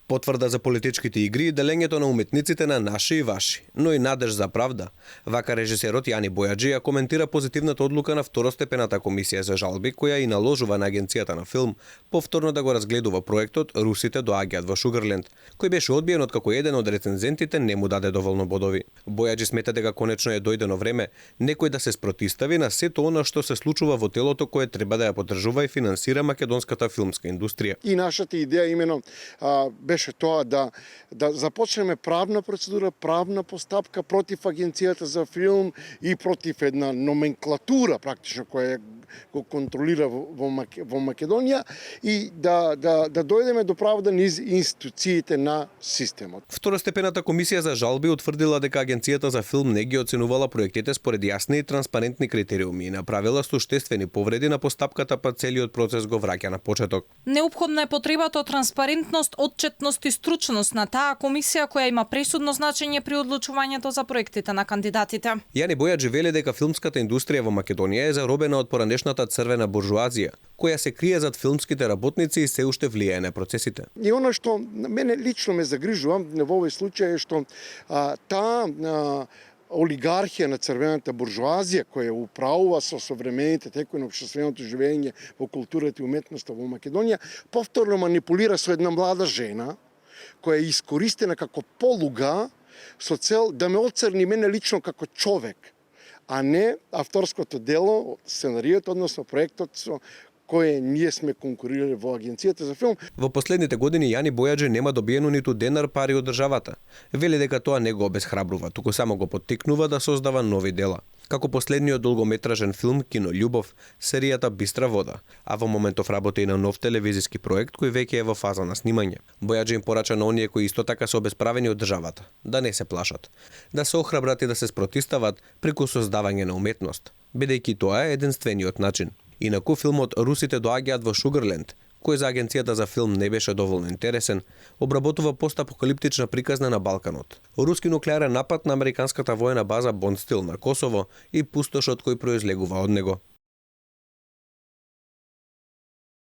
Потврда за политичките игри и делењето на уметниците на наши и ваши, но и надеж за правда. Вака режисерот Јани Бојаджи ја коментира позитивната одлука на второстепената комисија за жалби, која и наложува на агенцијата на филм повторно да го разгледува проектот "Русите доаѓаат во Шугарленд", кој беше одбиен откако еден од рецензентите не му даде доволно бодови. Бојаджи смета дека конечно е дојдено време некој да се спротистави на сето она што се случува во телото кое треба да ја поддржува и финансира македонската филмска индустрија. И нашата идеја имено беше тоа да започнеме правна процедура, правна постапка против агенцијата за филм и против една номенклатура практично која го контролира во Македонија и да дојдеме до правда низ институциите на системот. Второстепената комисија за жалби утврдила дека агенцијата за филм не ги оценувала проектите според јасни и транспарентни критериуми и направила суштествени повреди на постапката, па целиот процес го враќа на почеток. Неопходна е потребата од транспарентност, отчетност и стручност на таа комисија која има пресудно значење при одлучувањето за проектите на кандидатите. Јани Бојаджи вели дека филмската индустрија во Македонија е заробена од поранешната црвена буржуазија, која се крие зад филмските работници и се уште влијае на процесите. И оно што мене лично ме загрижува во овој случај е што таа олигархија на црвената буржуазија која управува со современите текови на општественото живење во културата и уметноста во Македонија повторно манипулира со една млада жена која е искористена како полуга со цел да ме оцрни мене лично како човек, а не авторското дело, сценаријата, односно проектот со кој ние сме конкурирали во агенцијата за филм. Во последните години Јани Бојаджи нема добиено ниту денар пари од државата. Вели дека тоа не го обесхрабрува, туку само го поттикнува да создава нови дела. Како последниот долгометражен филм "Кино љубов", серијата "Бистра вода", а во моментов работи и на нов телевизиски проект кој веќе е во фаза на снимање. Бојаджи им порача на оние кои исто така се обесправени од државата, да не се плашат, да се охрабрат и да се спротистават преку создавање на уметност, бидејќи тоа е единствениот начин. Инаку филмот "Русите доаѓаат во Шугарленд", кој за агенцијата за филм не беше доволно интересен, обработува постапокалиптична приказна на Балканот, руски нуклеарен напад на американската воена база Бондстил на Косово и пустошот кој произлегува од него.